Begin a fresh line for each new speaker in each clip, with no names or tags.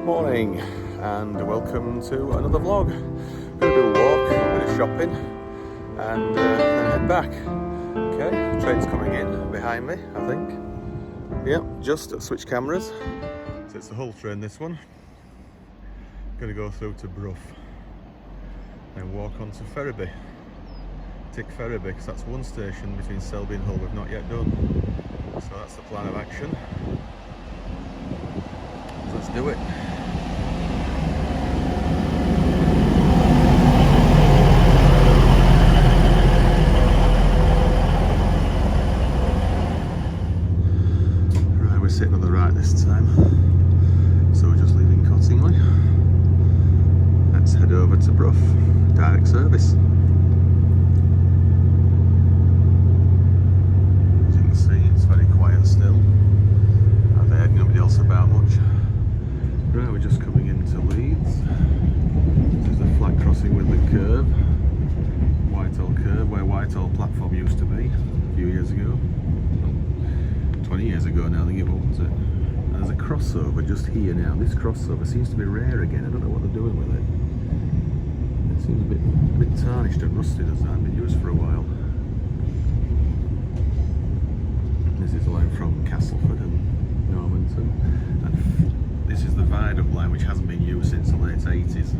morning and welcome to another vlog. Gonna do a walk, a bit of shopping and then head back. Okay, train's coming in behind me, I think. Yep, just switch cameras. So it's the Hull train, this one. Gonna go through to Brough and walk on to Ferriby. Tick Ferriby, because that's one station between Selby and Hull we've not yet done. So that's the plan of action. Let's do it. Right, we're sitting on the right this time. So we're just leaving Cottingley. Let's head over to Brough. Direct service. As you can see, it's very quiet still. I've heard nobody else about much. Right, we're just coming into Leeds. This is the flat crossing with the curve. Whitehall curve, where Whitehall platform used to be a few years ago. Well, 20 years ago now, I think it was, wasn't it? And there's a crossover just here now. This crossover seems to be rare again. I don't know what they're doing with it. It seems a bit tarnished and rusted, as that been used for a while. This is the line from Castleford and Normanton. And this is the viaduct line, which hasn't been used since the late 80s.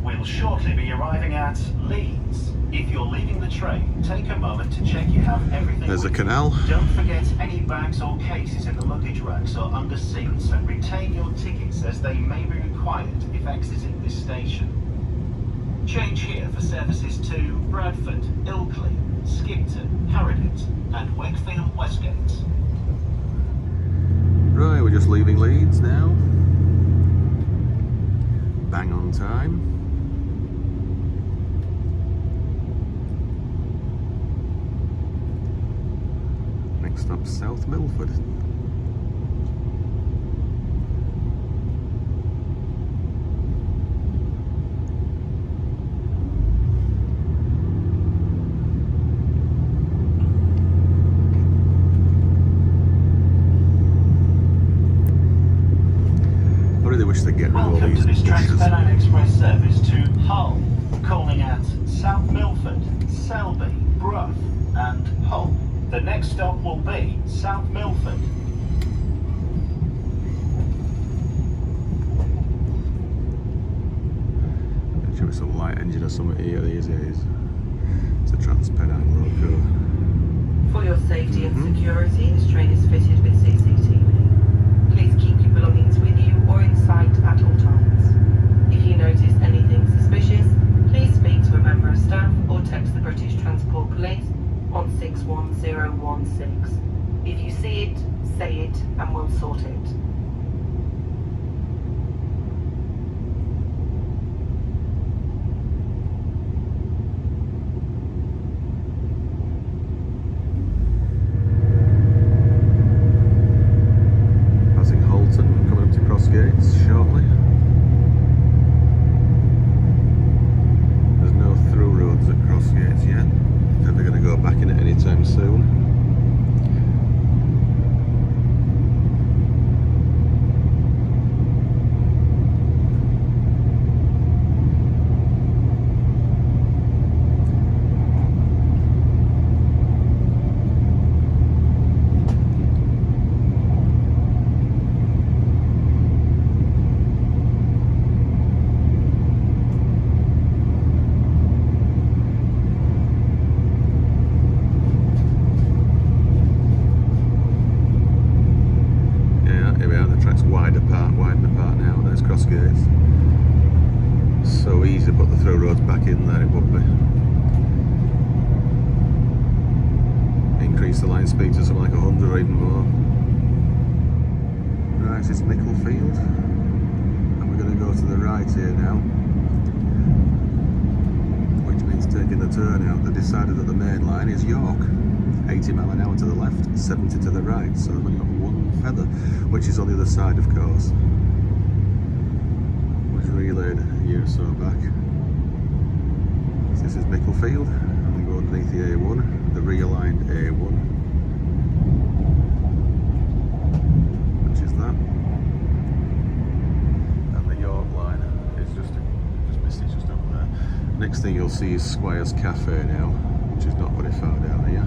We'll shortly be arriving at Leeds. If you're leaving the train, take a moment to check you have everything.
There's a canal.
Don't forget any bags or cases in the luggage racks or under seats, and retain your tickets as they may be required if exiting this station. Change here for services to Bradford, Ilkley, Skipton, Harrogate and Wakefield Westgate.
Right, we're just leaving Leeds now. Bang on time. Next stop, South Milford. To get rid of all
Welcome
these
to this
bushes.
Trans-Pennine Express service to Hull, calling at South Milford, Selby, Brough and Hull. The next stop will be South Milford.
Should be some light engine or something here these days. It's a Trans-Pennine loco.
For your safety and security, this train is fitted with CCTV. Please keep your belongings with you or in sight at all times. If you notice anything suspicious, please speak to a member of staff or text the British Transport Police on 61016. If you see it, say it and we'll sort it.
Gates shortly. There's no through roads at Cross Gates yet. They're going to go back in it anytime soon. Widen apart now. There's Cross Gates. So easy to put the through roads back in there, it would be. Increase the line speed to something like 100 or even more. Right, it's Micklefield. And we're going to go to the right here now. Which means taking the turn out. They decided that the main line is York. 80 mile an hour to the left, 70 to the right. So we've only got one feather, which is on the other side, of course. Was relayed a year or so back. So this is Micklefield, and we go underneath the A1, the realigned A1, which is that. thing you'll see is Squire's Cafe now, which is not very far down here.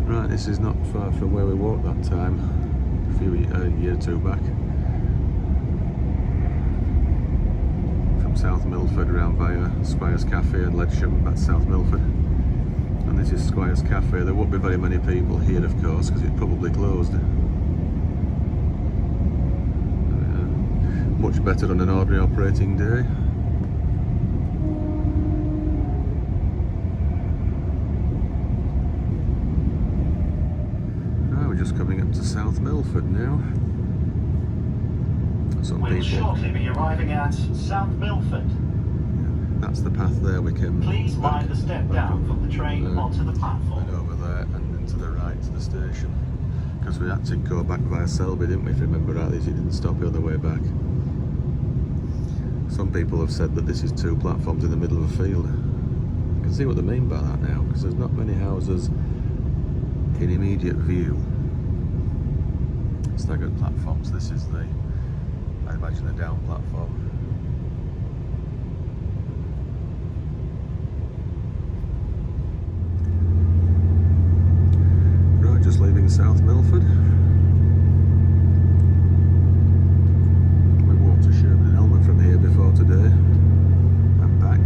Right, this is not far from where we walked that time, a year or two back. From South Milford round via Squire's Cafe and Ledsham, back to South Milford. And this is Squire's Cafe. There won't be very many people here, of course, because it's probably closed. Much better on an ordinary operating day. Right, we're just coming up to South Milford now. Some
We'll
people.
shortly be arriving at South Milford.
That's the path there. We came.
Please mind the step down from the train onto the platform.
And over there, and then to the right to the station. Because we had to go back via Selby, didn't we? If you remember rightly, so you didn't stop on the way back. Some people have said that this is 2 platforms in the middle of a field. You can see what they mean by that now, because there's not many houses in immediate view. Staggered platforms. This is the, I imagine, the down platform. Right, just leaving South Milford. From here before today and back.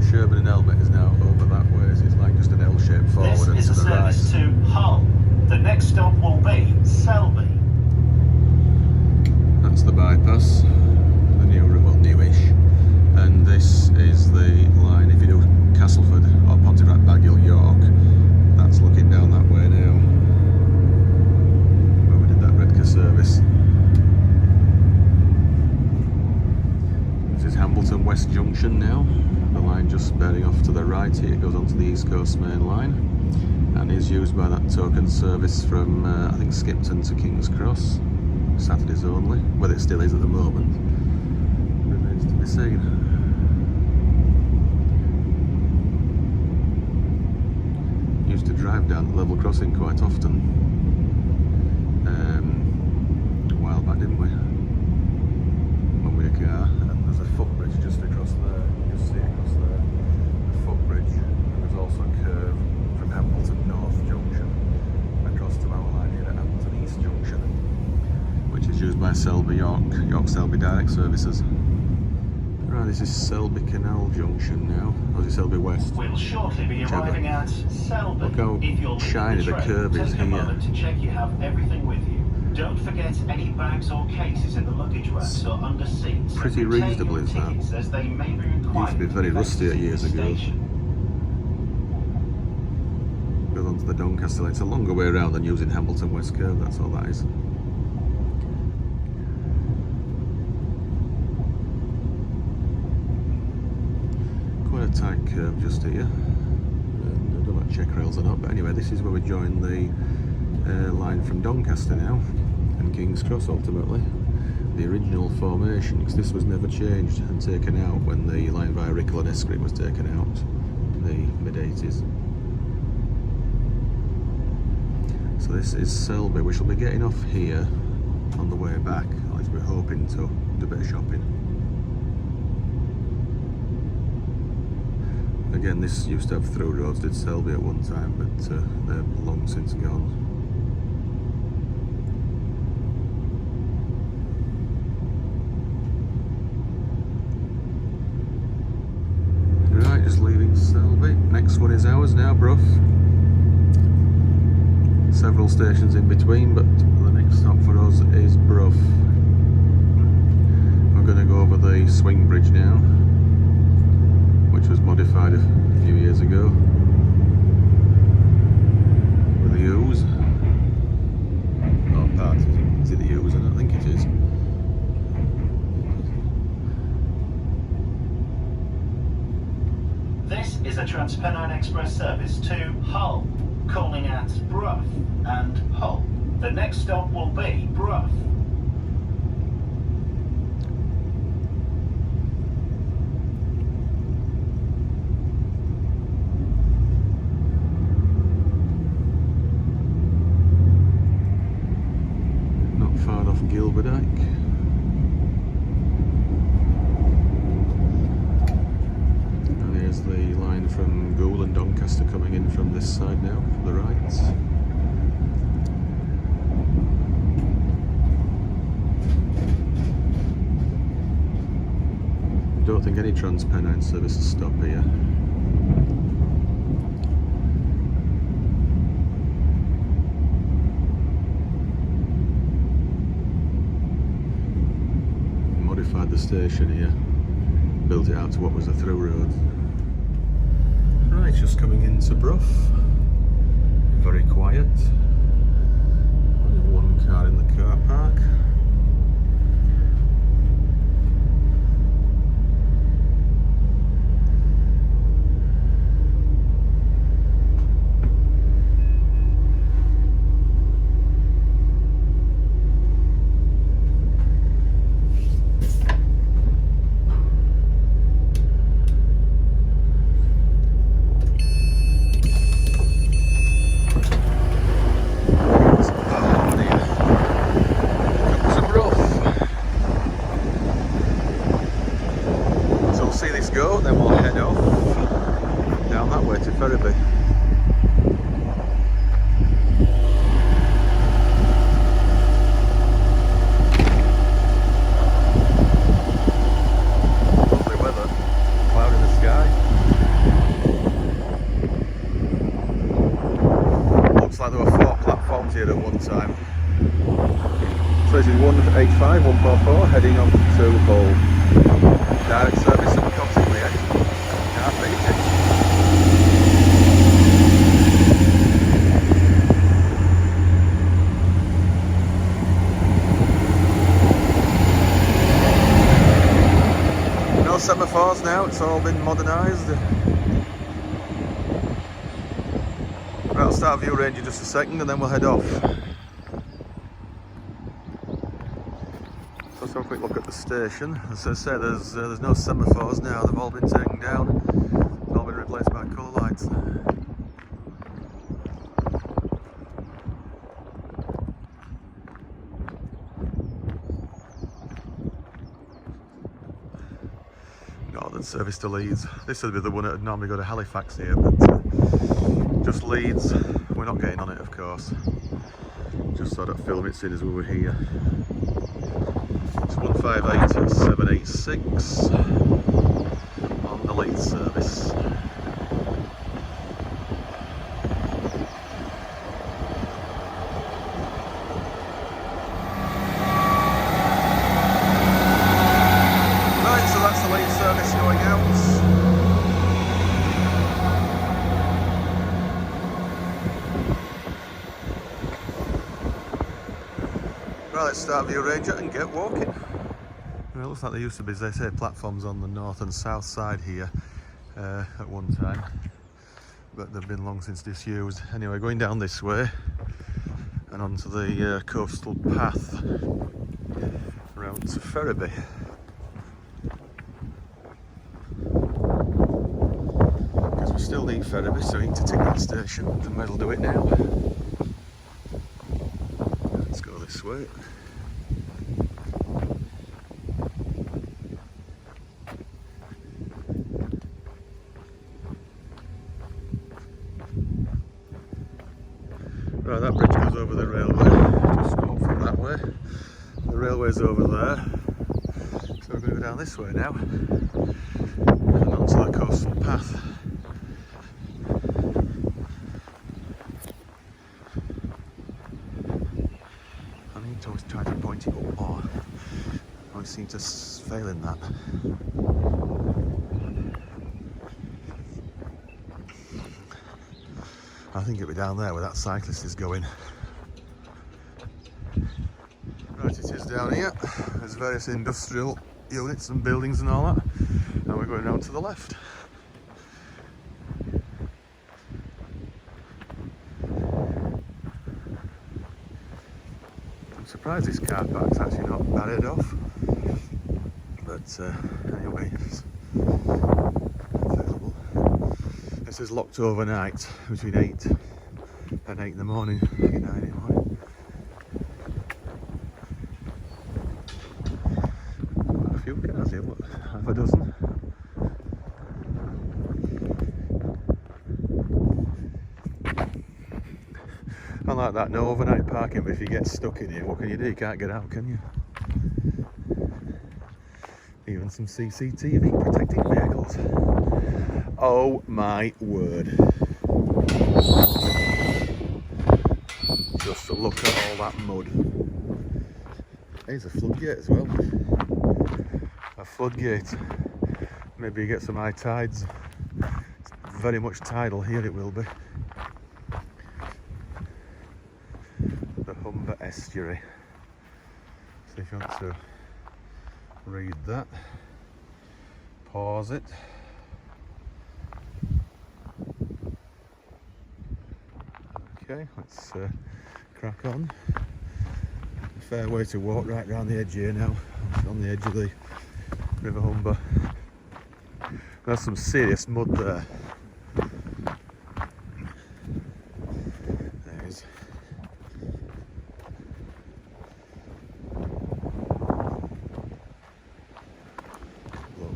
Sherburn and Helmet is now over that way, so it's like just an L-shaped forward and
This
to
is a
the right.
service to Hull. The next stop will be Selby.
That's the bypass, the new, well, newish, and this is the line if you do Castleford or Pontefract, Baghill, York. That's looking down that way now. Where we did that Redcar service. This is Hambleton West Junction now. The line just bearing off to the right here goes onto the East Coast main line and is used by that token service from I think Skipton to King's Cross. Saturdays only. Whether it still is at the moment remains to be seen. Used to drive down the level crossing quite often a while back, didn't we? When we had a car, and there's a footbridge just across there. You can see across there, the footbridge, and there's also a curve from Hambleton North Junction across to our line here at Hambleton East Junction, which is used by Selby York Selby direct services. Right, this is Selby Canal Junction now. Or is it Selby West?
We'll shortly be arriving at Selby.
Look how
if you're
shiny the curve is
take a
here.
moment to check you have everything with you. Don't forget any bags or cases in the luggage racks or under seats.
Pretty reasonable, is that?
As they may be required.
Used to be very rusty years ago. Goes on to the Doncaster line. It's a longer way around than using Hambleton West Curve, that's all that is. Quite a tight curve just here. And I don't know about check rails or not, but anyway, this is where we join the line from Doncaster now, and King's Cross ultimately. The original formation, because this was never changed and taken out when the line via Rickle and Escrit was taken out in the mid-80s. So this is Selby. We shall be getting off here on the way back, at least we're hoping to do a bit of shopping. Again, this used to have through roads, did Selby at one time, but they're long since gone. Right, just leaving Selby. Next one is ours now, Brough. Several stations in between, but the next stop for us is Brough. We're going to go over the swing bridge now, which was modified a few years ago with the O's. Oh, part is it the O's? I don't think it is.
This is a Transpennine Express service to Hull, calling at Brough and Hull. The next stop will be Brough.
off Gilberdike. And here's the line from Goole and Doncaster coming in from this side now, to the right. Don't think any Trans-Pennine services stop here. Modified the station here, built it out to what was a through road. Right, just coming into Brough. Very quiet. Only one car in the car park. Go, then we'll head off down that way to Ferriby. Lovely weather, cloud in the sky. Looks like there were 4 platforms here at one time. So this is 185, 144 heading on to Hull. Direct service from Cottingley, eh? Can't beat it. No semaphores now, it's all been modernised. Right, I'll start view range in just a second and then we'll head off. Let's have a quick look at the station. As I say, there's no semaphores now, they've all been taken down. They've all been replaced by colour lights. Northern service to Leeds. This would be the one that would normally go to Halifax here, but just Leeds. We're not getting on it, of course. Just thought I'd film it soon as we were here. 158 786 on the Leeds service. Right, so that's the Leeds service going out. Right, let's start view range and get walking. Well, it looks like there used to be, as they say, platforms on the north and south side here at one time, but they've been long since disused. Anyway, going down this way and onto the coastal path around to Ferriby. Because we still need Ferriby, so we need to tick that station, and we'll do it now. Let's go this way. Right, that bridge goes over the railway, just go up from that way. The railway's over there, so we're going to go down this way now, and onto the coastal path. I need to always try to point it up more, I always seem to fail in that. I think it'll be down there where that cyclist is going. Right, it is down here. There's various industrial units and buildings and all that. And we're going down to the left. I'm surprised this car park's actually not barriered off. But anyway, it's available. This is locked overnight between 8 and 8 in the morning, 8, 9 in the morning. half a dozen. Unlike that, no overnight parking, but if you get stuck in here, what can you do? You can't get out, can you? Even some CCTV protecting vehicles. Oh my word. Just look at all that mud. There's a floodgate as well. A floodgate. Maybe you get some high tides. It's very much tidal here, it will be. The Humber Estuary. So if you want to read that, pause it. Okay, let's crack on. A fair way to walk right round the edge here now, on the edge of the River Humber. There's some serious mud there. There's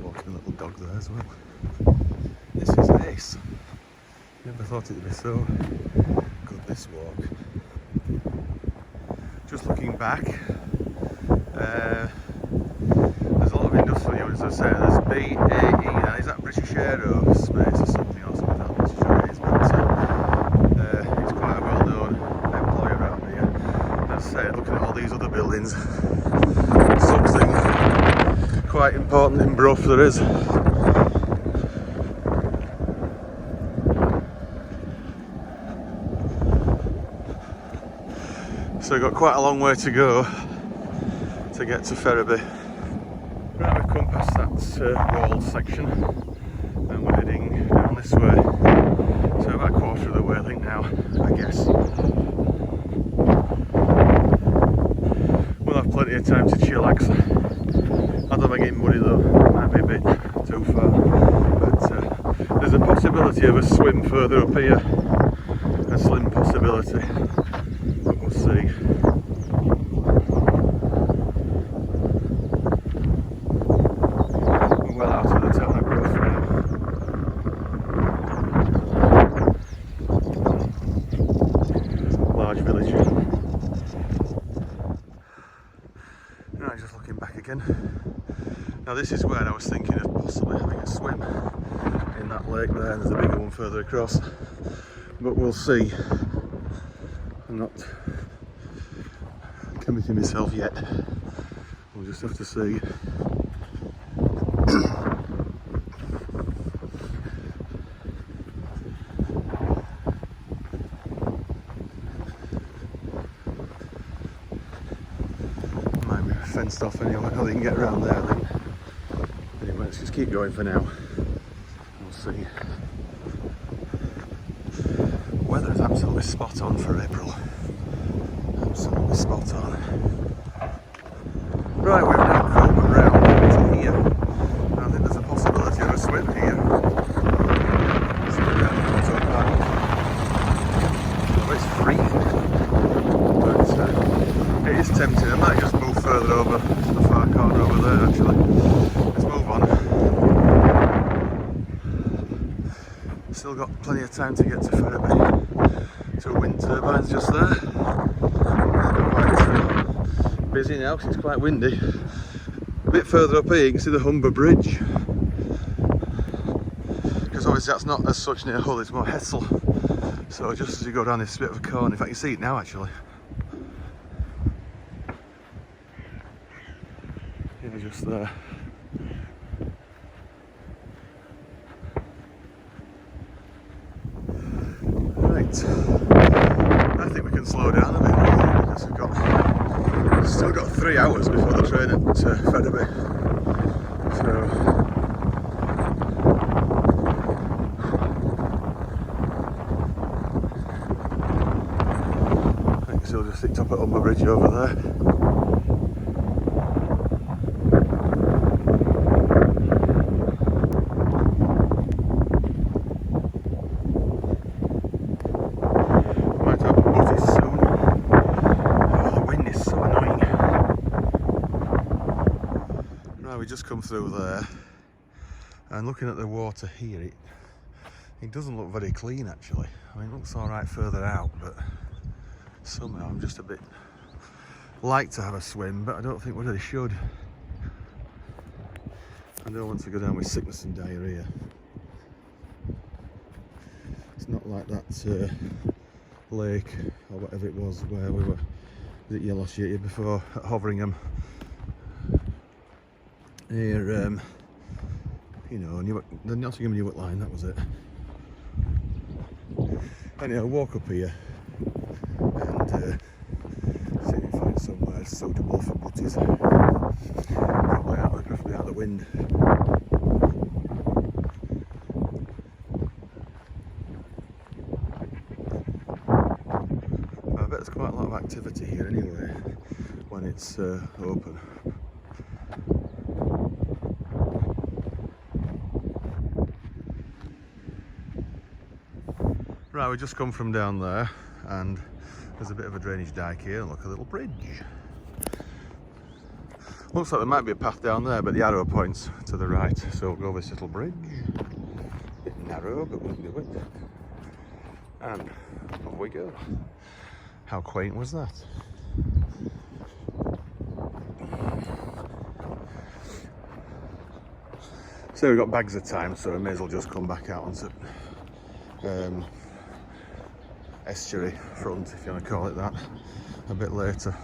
walking little dog there as well. This is ace. Never thought it'd be so good this walk. Just looking back, there's a lot of industrial units. As I say, there's BAE, now is that British Aerospace or something else? I'm not sure it is, but it's quite a well-known employer around here. As I say, looking at all these other buildings, something quite important in Brough there is. So we've got quite a long way to go to get to Ferriby. Right, we've come past that walled section and we're heading down this way. So about a quarter of the way I think now, I guess. We'll have plenty of time to chillax. I don't think getting muddy though, it might be a bit too far. But there's a possibility of a swim further up here. A slim possibility. We'll see. We're well out of the town of Brough now. Large village. Right, just looking back again. Now this is where I was thinking of possibly having a swim in that lake there, and there's a bigger one further across. But we'll see. I'm not committing myself yet. We'll just have to see. Might be fenced off anyway. I think you can get around there then. Anyway, let's just keep going for now. We'll see. Weather is absolutely spot on for April. Absolutely spot on. Right, we've now come around to here. I think there's a possibility of a swim here. So we're down the auto park. Oh, it's freezing. But it is tempting. I might just move further over to the far corner over there actually. Let's move on. Still got plenty of time to get to Ferriby. Two wind turbines just there. Quite busy now because it's quite windy. A bit further up here you can see the Humber Bridge. Because obviously that's not as such near Hull, it's more Hessel. So just as you go down this bit of a corner, in fact you see it now actually. Yeah, just there. Right, I think we can slow down a bit because we've still got 3 hours before the train at Ferriby. So I think she'll just sit up at Humber Bridge over there. We just come through there And looking at the water here, it doesn't look very clean actually. I mean, it looks all right further out, but somehow I'm just a bit like to have a swim, but I don't think we really should. I don't want to go down with sickness and diarrhea. It's not like that lake or whatever it was where we were, was it last year before, at Hoveringham. Here, you know, the Nottingham Newark line, that was it. Anyway, I walk up here and see if we can find somewhere suitable for butties. Probably out of the wind. I bet there's quite a lot of activity here anyway when it's open. Right, we've just come from down there and there's a bit of a drainage dike here and look, a little bridge. Looks like there might be a path down there, but the arrow points to the right, so we'll go over this little bridge. A bit narrow, but we'll do it. And off we go. How quaint was that? So we've got bags of time, so we may as well just come back out onto estuary front, if you want to call it that, a bit later.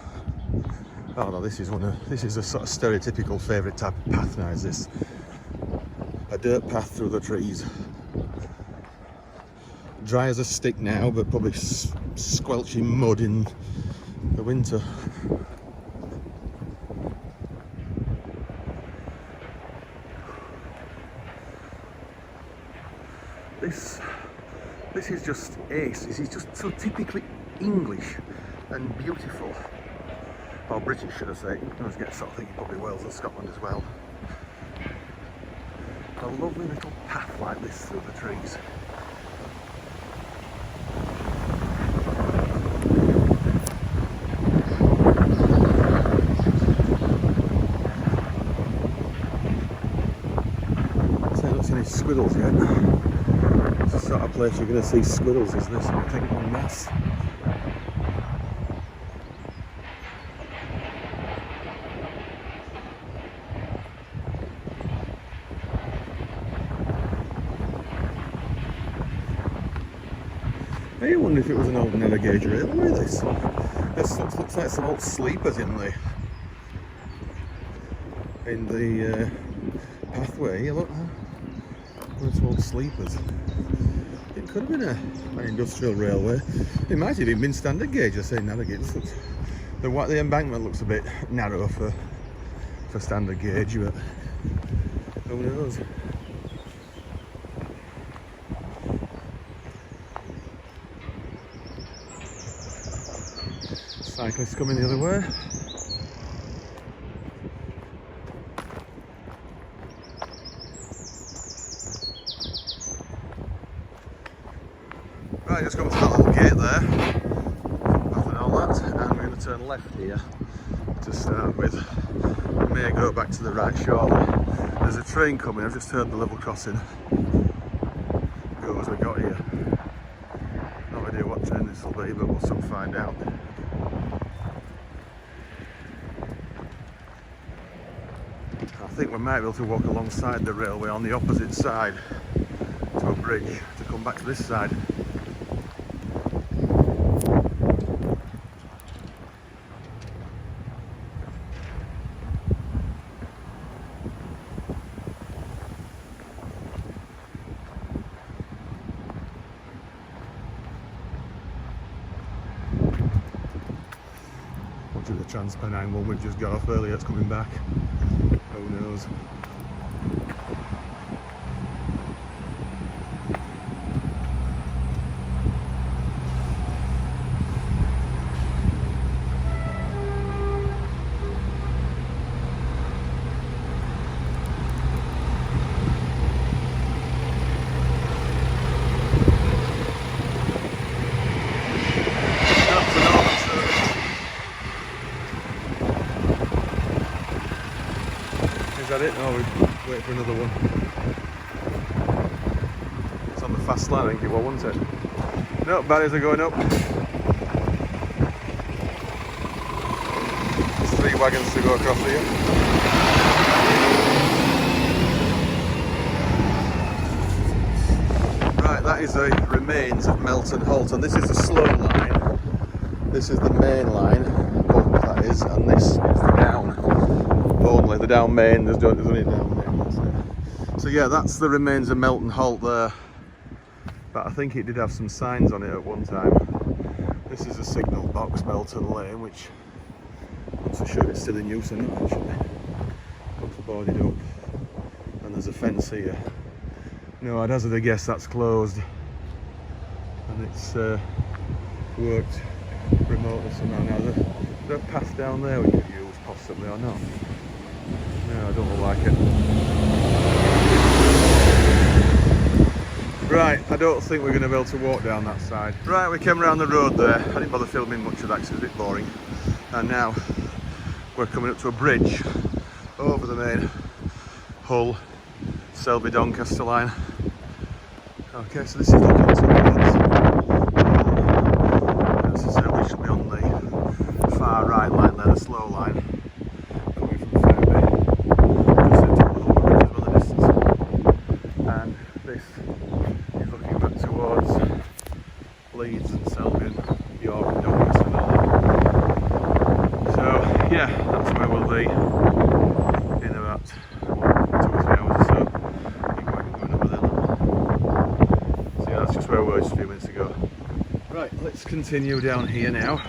Oh no, this is a sort of stereotypical favourite type of path now, is this. A dirt path through the trees. Dry as a stick now, but probably squelching mud in the winter. This is just ace. This is just so typically English and beautiful. Or British, should I say. I was getting sort of thinking probably Wales and Scotland as well. A lovely little path like this through the trees. So I don't see any squirrels yet. It's the sort of place you're going to see squirrels, is this? I think en masse. I wonder if it was an old narrow gauge railway, this. This looks like some old sleepers in the pathway here, look. Those old sleepers. It could have been an industrial railway. It might have even been standard gauge, I say narrow gauge. The embankment looks a bit narrow for standard gauge, but who knows? Cyclists coming the other way. Right, just come to that little gate there. Nothing all that, and we're going to turn left here to start with. We may go back to the right shortly. There's a train coming. I've just heard the level crossing go as we got here. No idea what train this will be, but we'll soon find out. I think we might be able to walk alongside the railway on the opposite side to a bridge to come back to this side. Watch the Transpennine one we've just got off earlier, it's coming back. Who knows? Is that it? Oh, we wait for another one. fast line, I think it will, won't it? No, barriers are going up. There's 3 wagons to go across here. Right, that is the remains of Melton Halt, and this is the slow line. This is the main line, bulk that is, and this is the down. Only the down main, there's only a down main, that's it. So yeah, that's the remains of Melton Halt there. But I think it did have some signs on it at one time. This is a signal box, Melton Lane, which I'm not so sure if it's still in use or not actually. Looks boarded up. And there's a fence here. No, I'd hazard a guess that's closed. And it's worked remotely somehow. Now, is there a path down there we could use possibly or not? No, I don't look like it. Right, I don't think we're going to be able to walk down that side. Right, we came around the road there. I didn't bother filming much of that because it was a bit boring. And now we're coming up to a bridge over the main Hull, Selby Doncaster line. Okay, so this is looking towards. As I said, we should be on the far right line there, the slow line. Coming from Ferriby. Just at the top of the Hull Bridge as well, the distance. And this is looking back towards Leeds and Selby and York and Doncaster and all that. So yeah, that's where we'll be in about 2 or 3 hours or so. I think we're going over there. So yeah, that's just where we were just a few minutes ago. Right, let's continue down here now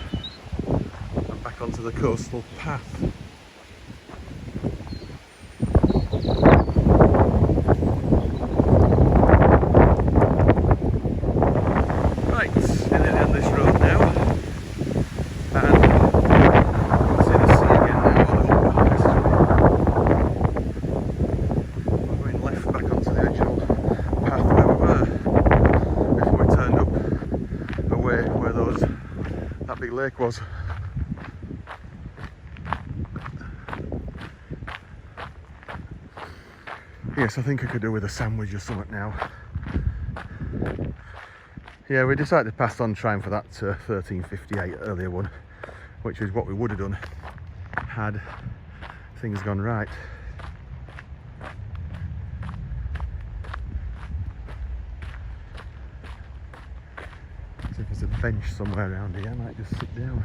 and back onto the coastal path. Lake was. Yes, I think I could do with a sandwich or something now. Yeah, we decided to pass on trying for that 1358 earlier one, which is what we would have done had things gone right. So if there's a bench somewhere around here, I might just sit down.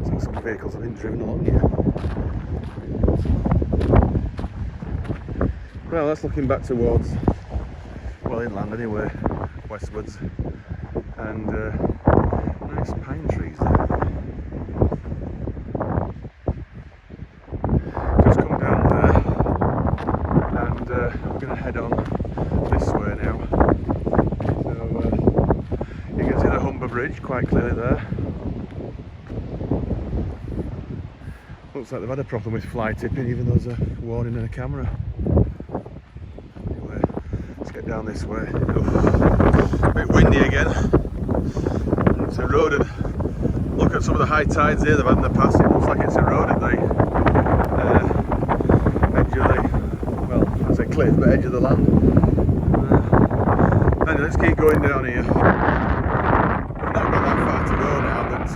So some vehicles have been driven along here. Well, that's looking back towards, well, inland anyway, westwards, and nice pine trees there. We're going to head on this way now. So you can see the Humber Bridge quite clearly there. Looks like they've had a problem with fly tipping, even though there's a warning and a camera. Anyway, let's get down this way. A bit windy again. It's eroded. Look at some of the high tides here they've had in the past. It looks like it's eroded the edge of the, well, I say cliff, but edge of the land. Anyway, let's keep going down here. We've not got that far to go now, but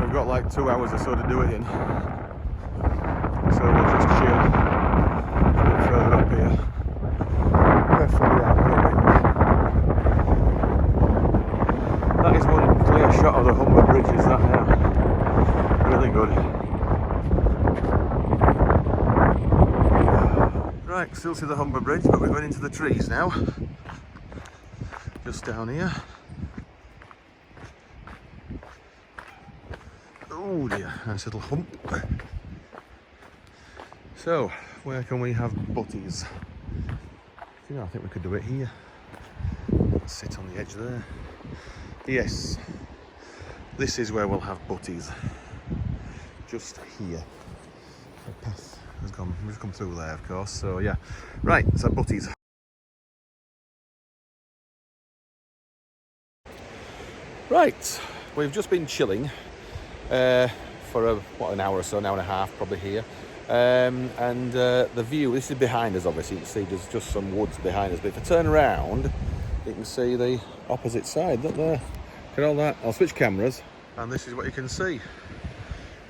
we've got like 2 hours or so to do it in. So we'll just chill a bit further up here. Preferably out of the wind. That is one clear shot of the Humber Bridge, is that now? Really good. Right, still see the Humber Bridge, but we're going into the trees now. Just down here. Oh dear, nice little hump. So, where can we have butties? You know, I think we could do it here. Let's sit on the edge there. Yes, this is where we'll have butties. Just here. The path has gone, we've come through there, of course. So yeah, right. So butties. Right, we've just been chilling for an hour or so, an hour and a half probably here. The view, this is behind us obviously, you can see there's just some woods behind us, but if I turn around you can see the opposite side. Look there, look at all that. I'll switch cameras and this is what you can see.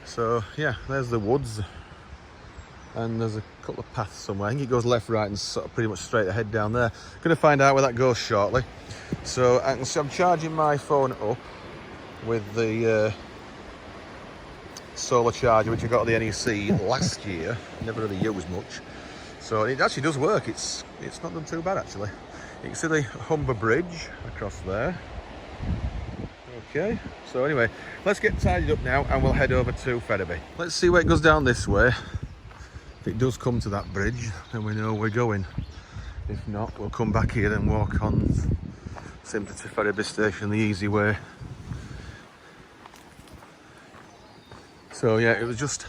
So yeah, there's the woods and there's a couple of paths somewhere. I think it goes left, right and sort of pretty much straight ahead down there. Going to find out where that goes shortly. So I'm charging my phone up with the solar charger which I got at the NEC last year. Never really used much, so it actually does work. It's not done too bad actually. You can see the Humber Bridge across there. Okay, so anyway, let's get tidied up now and we'll head over to Ferriby. Let's see where it goes down this way. If it does come to that bridge, then we know we're going. If not, we'll come back here and walk on simply to Ferriby station the easy way. So yeah, it was just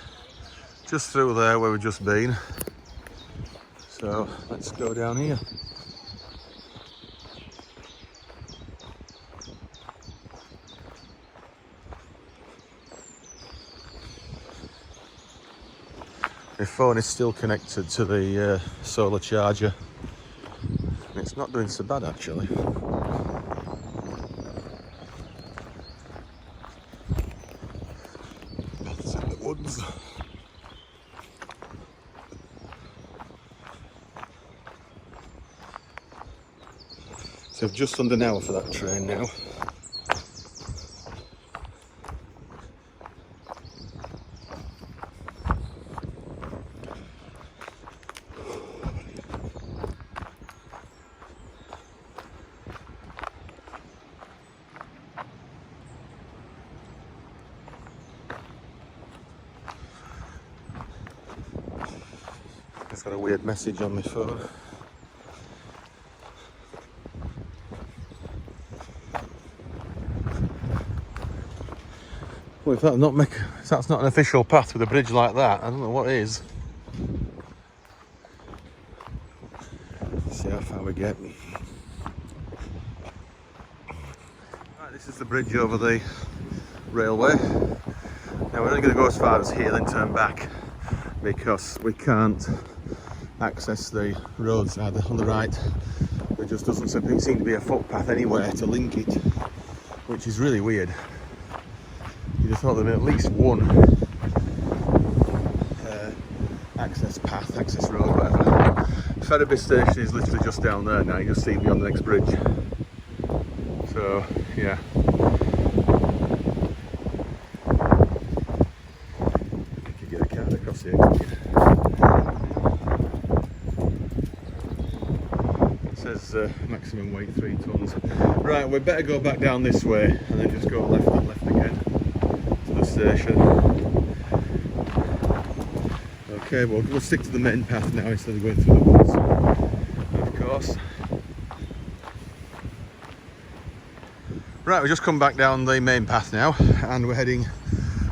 through there where we've just been. So let's go down here. My phone is still connected to the solar charger. It's not doing so bad actually. Paths in the woods. So just under an hour for that train now. It's got a weird message on my phone. Well, if that's not an official path with a bridge like that, I don't know what is. Let's see how far we get. Right, this is the bridge over the railway. Now we're only going to go as far as here, then turn back, because we can't access the roads either on the right. There just doesn't seem to be a footpath anywhere to link it, which is really weird. You just thought there'd be at least one access path, access road, whatever. Ferriby station is literally just down there now. You just see beyond the next bridge. So yeah. You could get a car across here, couldn't you? It says maximum weight 3 tons. Right, we better go back down this way and then just go left and left again to the station. Okay, well we'll stick to the main path now instead of going through the woods, of course. Right, we've just come back down the main path now and we're heading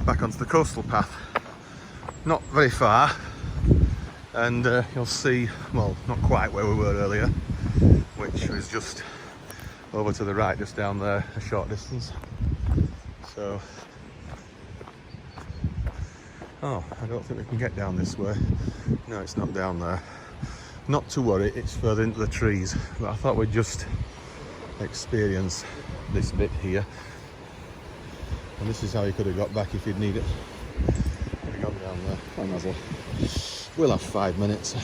back onto the coastal path. Not very far, and you'll see, well, not quite where we were earlier, which was just over to the right, just down there a short distance. So, oh, I don't think we can get down this way. No, it's not down there. Not to worry, it's further into the trees, but I thought we'd just experience this bit here. And this is how you could have got back if you'd need it. Could have gone down there. I might as well. We'll have 5 minutes.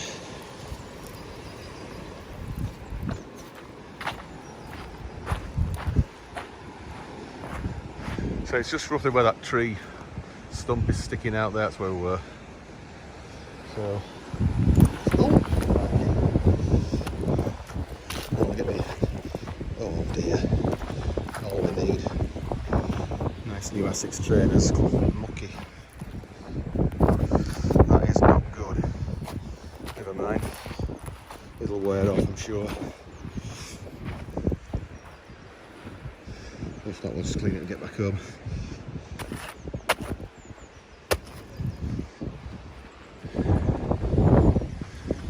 So it's just roughly where that tree stump is sticking out there, that's where we were. So, oh dear, all we need. Nice new Essex trainers, mucky. That is not good. Never mind, it'll wear off, I'm sure. If not, we'll just clean it and get back home.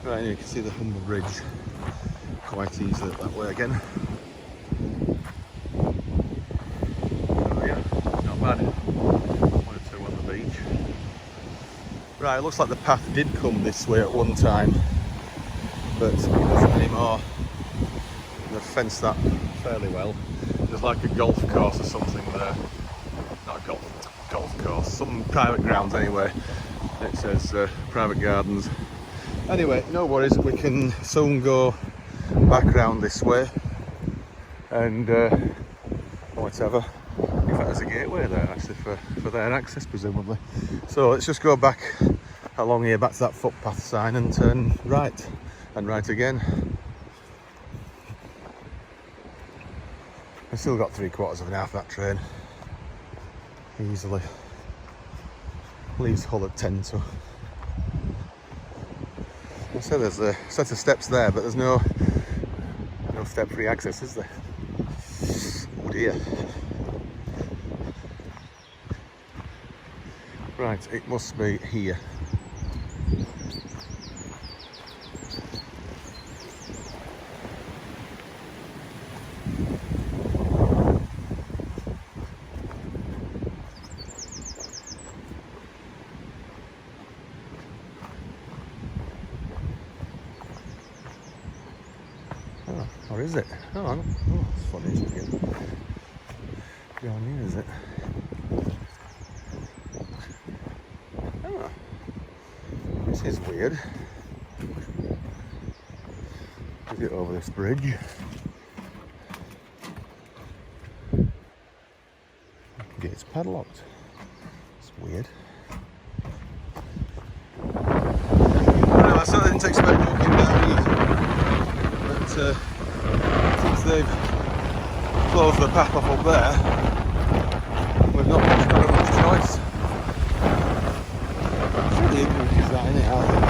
Right, you can see the Humber Bridge quite easily that way again. Oh yeah, not bad. 1 or Right, it looks like the path did come this way at one time, but it doesn't anymore. They've fenced that fairly well. There's like a golf course or something there. Not a golf course, some private grounds anyway. It says private gardens. Anyway, no worries, we can soon go back round this way and whatever. In fact, there's a gateway there actually for their access presumably. So let's just go back along here back to that footpath sign and turn right and right again. I've still got 3/4 of an hour for that train easily. Leaves Hull at 10 to. I said there's a set of steps there, but there's no step-free access, is there? Oh dear. Right, it must be here. Or is it? Oh, it's funny, isn't it? Down here, is it? Oh, this is weird. Is it over this bridge? Gate's padlocked. It's weird. Well, I certainly didn't expect walking down here, but since they've closed the path off up there, we've not got much choice. It's really ignorant design, it, I think.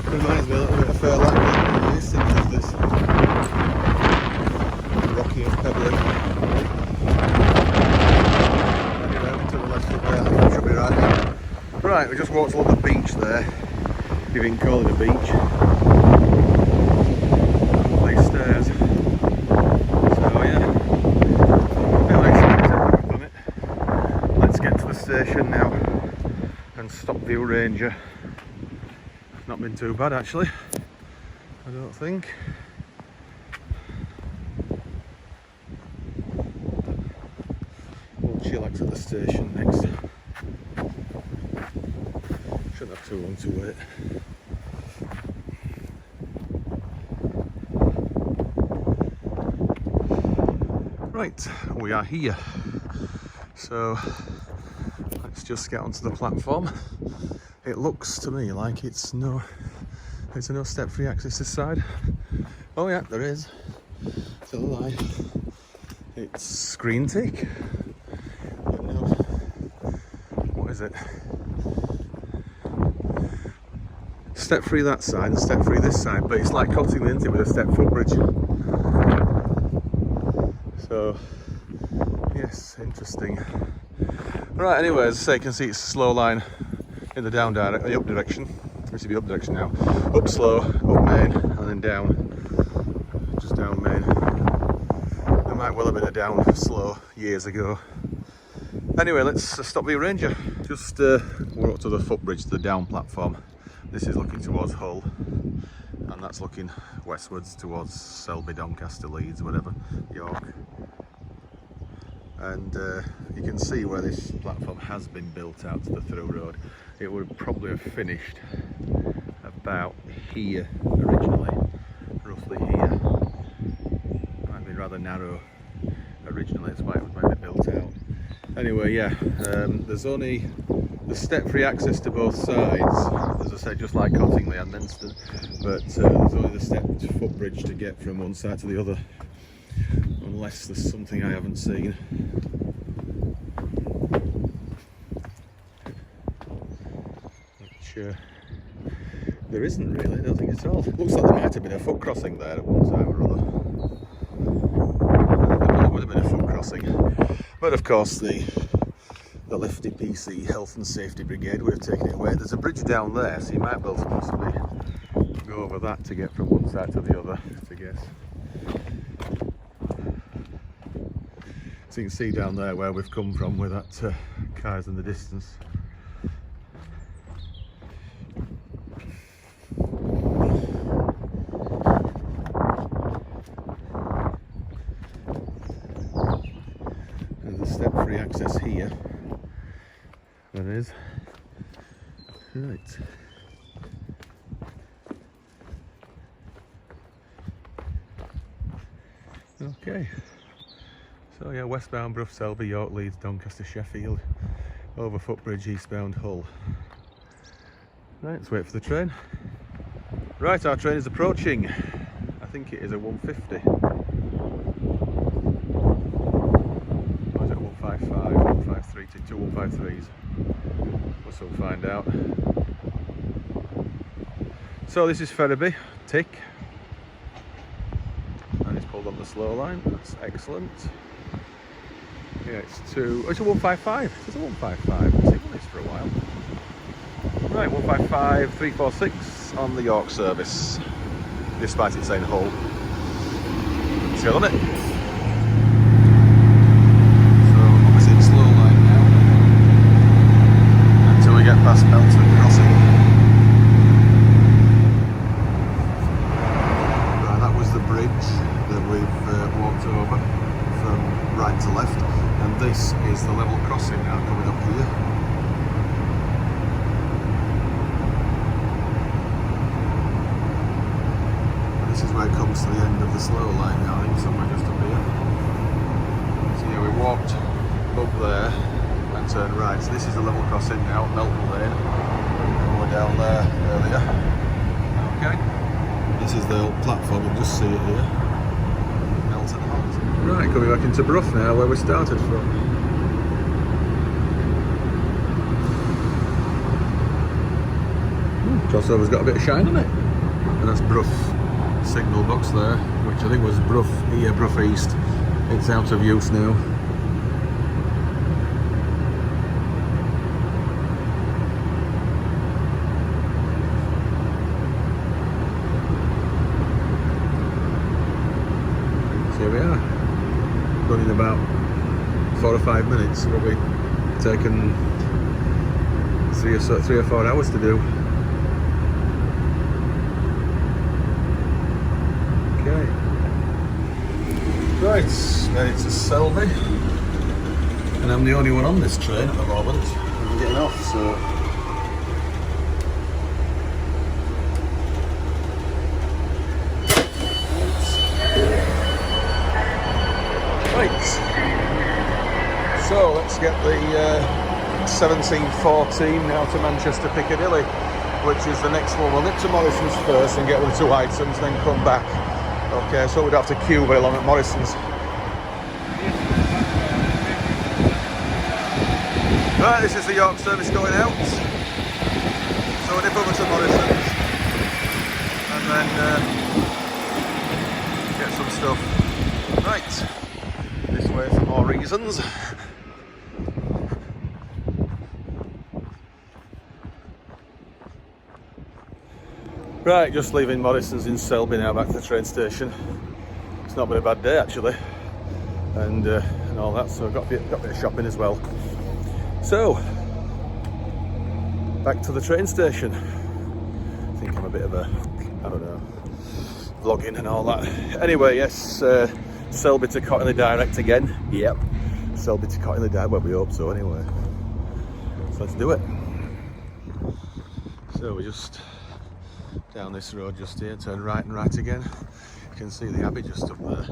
Reminds me a little bit of Ferriby. These things have this rocky and pebbly. Around to the left of there, I think it should be right. Right, we just walked along the beach there, if you can call it a beach. These stairs. So yeah, I've done it. Let's get to the station now and stop View Ranger. Not been too bad actually, I don't think. We'll chillax at the station next. Shouldn't have too long to wait. Right, we are here. So let's just get onto the platform. It looks to me like it's no step-free access this side. Oh yeah, there is. It's a lie. It's screen tick. No. What is it? Step-free that side and step-free this side, but it's like Cottingley, isn't it, with a step footbridge. So, yes, interesting. Right, anyway, as I say, you can see it's a slow line in the down direction, the up direction. This will be up direction now. Up slow, up main, and then down. Just down main. There might well have been a down slow years ago. Anyway, let's stop the Ranger. Just we're up to the footbridge, the down platform. This is looking towards Hull, and that's looking westwards towards Selby, Doncaster, Leeds, whatever, York. And you can see where this platform has been built out to the through road. It would probably have finished about here originally, roughly here. Might have been rather narrow originally, that's why it was maybe built out. Anyway, yeah, there's only the step-free access to both sides, as I said, just like Cottingley and Menston, but there's only the stepped footbridge to get from one side to the other, unless there's something I haven't seen. there isn't really, I don't think at all. Looks like there might have been a foot crossing there at one time or other. There would have been a foot crossing. But of course the Lifty PC Health and Safety Brigade would have taken it away. There's a bridge down there, so you might be able to possibly go over that to get from one side to the other, I guess. So you can see down there where we've come from, where that car's in the distance. There's a step-free access here. There is. Right. Okay. So yeah, westbound Brough, Selby, York, Leeds, Doncaster, Sheffield, over footbridge, eastbound Hull. Right, let's wait for the train. Right, our train is approaching. I think it is a 150. Or is it a 155, 153, two 153s? We'll soon find out. So this is Ferriby, tick. And it's pulled on the slow line, that's excellent. Yeah, it's a 155. It's a 155. I've seen this for a while. Right, 155 346 on the York service, despite it saying Hull. Let's get on it. So obviously it's slow line now until we get past Melton Crossing. Right, that was the bridge that we've walked over from right to left. And this is the level crossing now coming up here. And this is where it comes to the end of the slow line now, I think somewhere just up here. So yeah, we walked up there and turned right. So this is the level crossing now at Melton Lane. We were down there earlier. Okay. This is the old platform, you can just see it here. Right, coming back into Brough now, where we started from. Crossover's got a bit of shine on it. And that's Brough signal box there, which I think was Brough here, Brough East. It's out of use now. So here we are. Running about 4 or 5 minutes. Will be taken 3 or 4 hours to do. Okay. Right, ready to Selby. And I'm the only one on this train at the moment. I'm getting off, so. So let's get the 1714 now to Manchester Piccadilly, which is the next one. We'll nip to Morrison's first and get the 2 items, then come back. Okay, so we'd have to queue very long at Morrison's. Right, this is the York service going out. So we'll nip over to Morrison's and then get some stuff. Right. This way for more reasons. Right, just leaving Morrison's in Selby now, back to the train station. It's not been a bad day actually, and all that. So I've got a bit of shopping as well. So back to the train station. I think I'm a bit of a, I don't know, vlogging and all that. Anyway, yes. Selby to Cottingley direct again. Yep. Selby to Cottingley direct. Well, we hope so anyway. So let's do it. So we're just down this road just here, turn right and right again. You can see the Abbey just up there.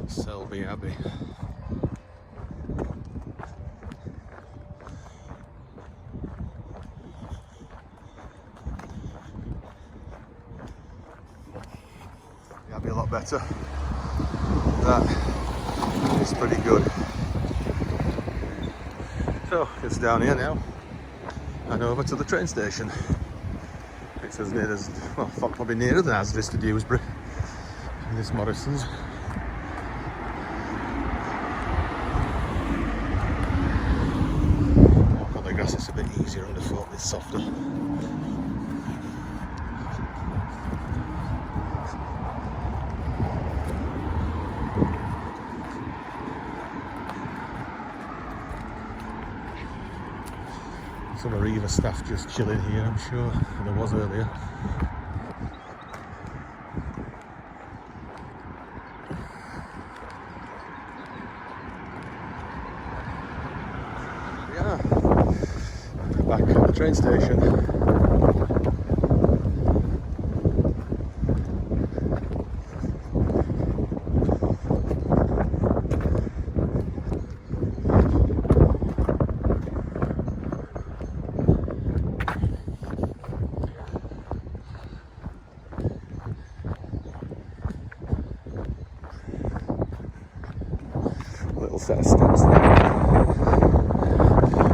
Selby Abbey. Be a lot better. That is pretty good. So it's down here now and over to the train station. It's as near as, well, probably nearer than Asvis to Dewsbury. And this Morrison's. Walk on the grass, it's a bit easier underfoot, it's softer. Some Arriva staff just chilling here, I'm sure, and there was earlier. Yeah, back at the train station. Little set of steps there.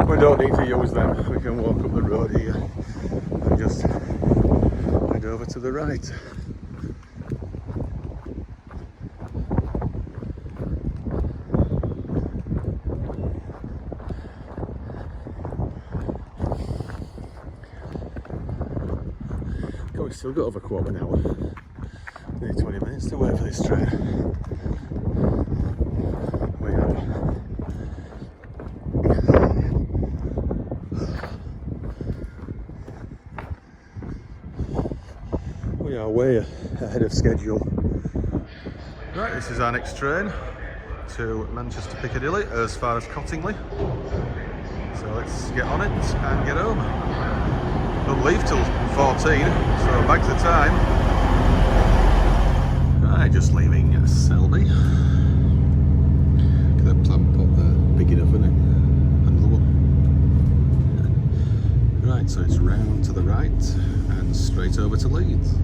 We don't need to use them, we can walk up the road here and just head over to the right. God, we've still got over a quarter of an hour, nearly 20 minutes to wait for this train. We are way ahead of schedule. Right, this is our next train to Manchester Piccadilly as far as Cottingley. So let's get on it and get home. Don't leave till 14, so back to time. Right, just leaving Selby. Look at that plant pot there, big enough, isn't it? Another one. Right, so it's round to the right and straight over to Leeds.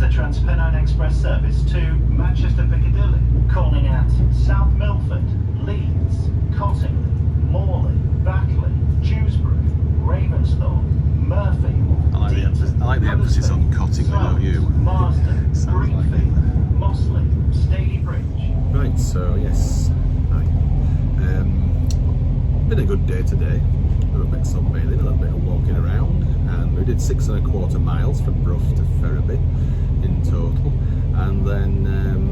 Transpennine Express service to Manchester Piccadilly, calling at South Milford, Leeds, Cottingley, Morley, Batley, Dewsbury, Ravensthorpe, Murphy.
I like the emphasis on Cottingley, don't you?
Marsden, Greenfield, Mossley, Staley Bridge.
Right, so yes, been a good day today. A little bit of sunbathing, a little bit of walking around, and we did 6.25 miles from Brough to Ferriby in total, and then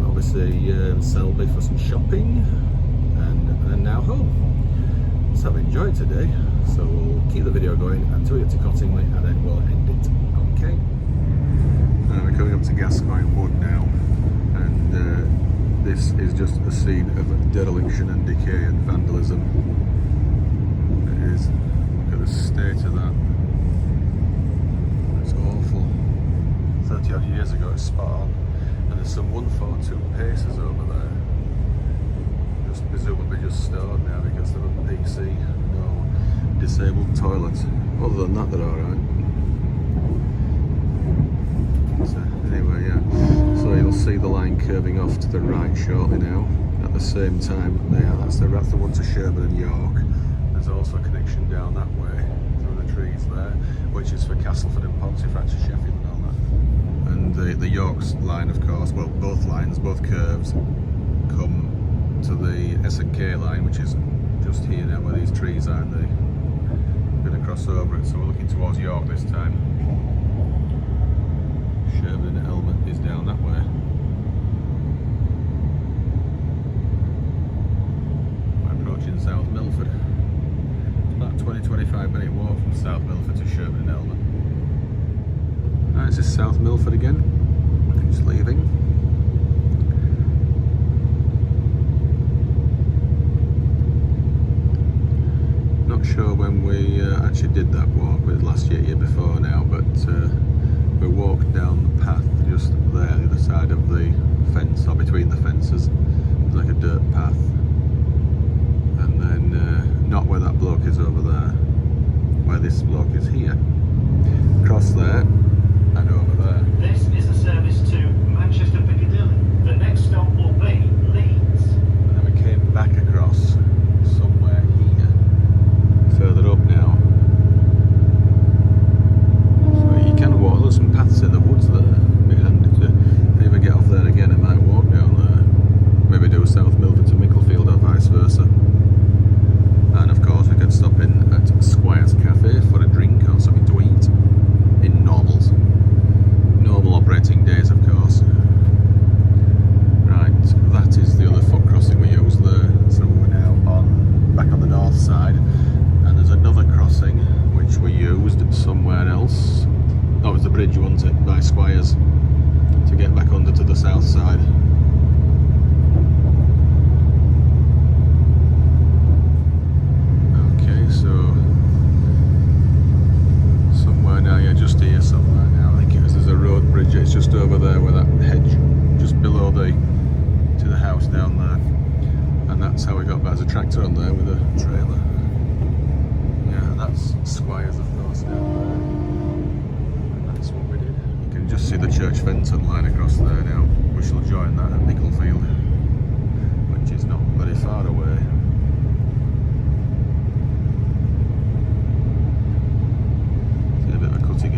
obviously Selby for some shopping, and now home. So I've enjoyed today, so we'll keep the video going until we get to Cottingley and then we'll end it. Okay. We're coming up to Gascoigne Wood now, and this is just a scene of dereliction and decay and vandalism. It is. Look at the state of that. It's awful. 30 odd years ago it's spot on, and there's some 142 paces over there, just presumably just stored now because they're on PC, no disabled toilets. Other than that, they're alright. So anyway, yeah, so you'll see the line curving off to the right shortly now. At the same time, yeah, that's the one to Sherburn and York. There's also a connection down that way through the trees there, which is for Castleford and Pontefract, Sheffield and all that. And the York's line, of course, well, both lines, both curves come to the S&K line, which is just here now where these trees are, and they're going to cross over it. So we're looking towards York this time. Sherburn and Elmet is down that way. We're approaching South Milford. It's about a 20-25 minute walk from South Milford to Sherburn and Elmet. Right, this is South Milford again. Just leaving. Not sure when we actually did that walk, it was last year before now, but we walked down the path just there, the other side of the fence, or between the fences. It's like a dirt path. And then not where that bloke is over there, where this bloke is here. Across there and over there.
This is the service to Manchester Piccadilly. The next stop will be Leeds.
And then we came back across somewhere here, further up now. So you can walk, there's some paths in the woods there. It'd be handy to, if you ever get off there again, I might walk down there. Maybe do South Milford to Micklefield or vice versa. And of course we could stop in at Squire's Cafe for a drink or something to eat. In normals. Normal operating days, of course. Right, that is the other foot crossing we used there. So we're now back on the north side. And there's another crossing which we used somewhere else. That was the bridge, wasn't it, by Squires, to get back under to the south side. Okay, so somewhere now, yeah, just here somewhere now. I think there's a road bridge. It's just over there where that hedge, just below to the house down there. And that's how we got back. There's a tractor on there with a trailer. Yeah, that's Squires, of course, down there. And that's what we did. You can just see the Church Fenton line across there now. We shall join that at Micklefield, which is not very far away.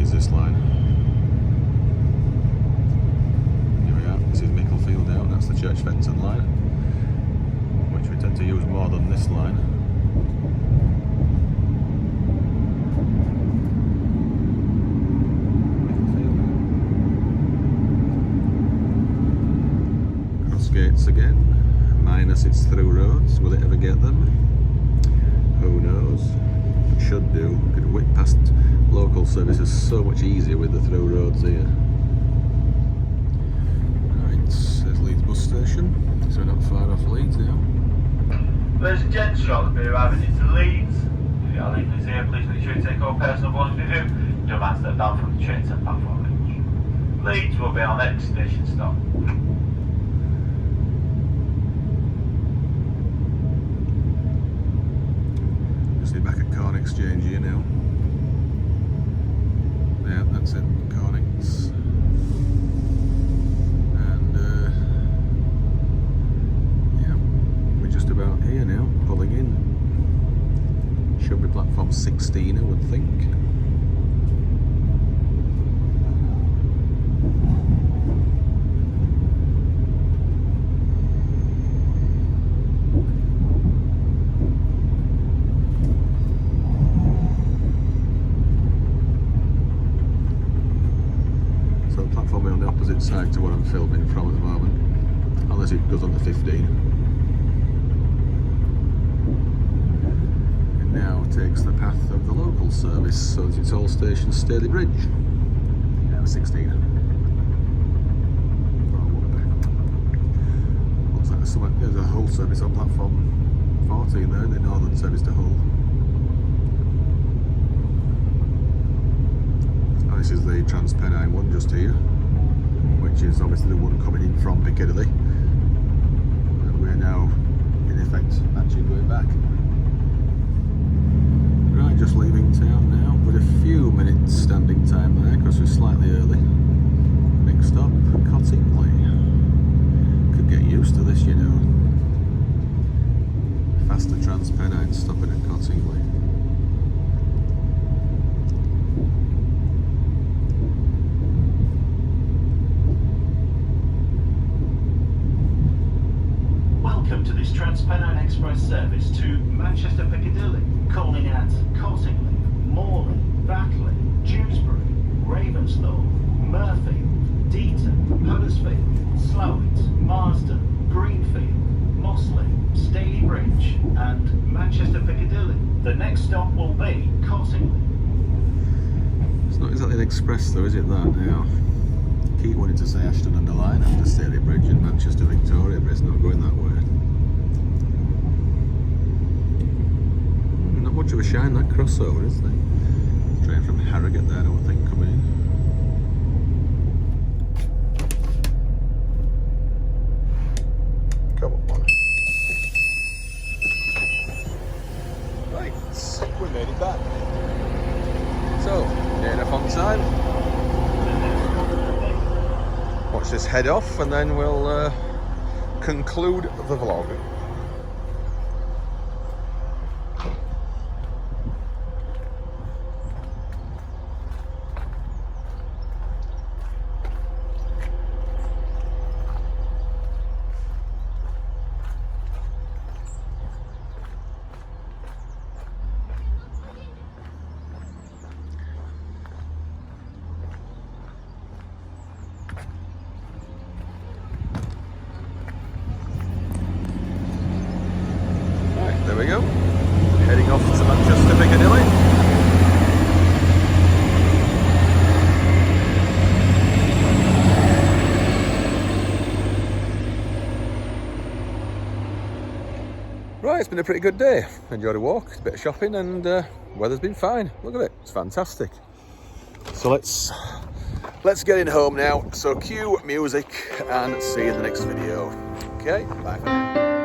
Is this line. Here we are, this is Micklefield down, that's the Church Fenton line, which we tend to use more than this line. Cross gates again, minus its through roads. Will it ever get them? Who knows? It should do. Could whip past local services so much easier with the through roads here. Right, there's Leeds bus station, so we're not far off Leeds now.
Ladies and gents, shortly be arriving into Leeds. If you are leaving us here, please make sure you take all personal belongings with you. Don't mind step down from the train set platform. Leeds will be our next station stop.
Just need back at Corn Exchange here now. Yeah, that's it, Cornix. And yeah, we're just about here now, pulling in. Should be platform 16, I would think. Platform on the opposite side to what I'm filming from at the moment, unless it goes on the 15. It now takes the path of the local service, so it's all station Staley Bridge. Now 16. Looks like there's a Hull service on platform 14 there, the northern service to Hull. This is the Transpennine one just here, which is obviously the one coming in from Piccadilly. And we're now, in effect, actually going back. Right, just leaving town now, with a few minutes standing time there because we're slightly early. Next stop, Cottingley. Could get used to this, you know. Faster Transpennine stopping at Cottingley.
Welcome to this Transpennine Express service to Manchester Piccadilly, calling at Cottingley, Morley, Batley, Dewsbury, Ravensthorpe, Murfield, Deaton, Huddersfield, Slough, Marsden, Greenfield, Mossley, Staley Bridge and Manchester Piccadilly. The next stop will be Cottingley.
It's not exactly an express though, is it, that now? Keep wanting to say Ashton under Line after Staley Bridge and Manchester Victoria, but it's not going that way. Not much of a shine, that crossover, is there? Train from Harrogate there, I don't think, coming in. Come on. made it back. So, near enough on time. Watch this head off and then we'll conclude the vlog. There we go. Heading off to Manchester Piccadilly. Right, it's been a pretty good day. Enjoyed a walk, a bit of shopping, and weather's been fine. Look at it, it's fantastic. So let's get in home now. So cue music and see you in the next video. Okay, bye for now.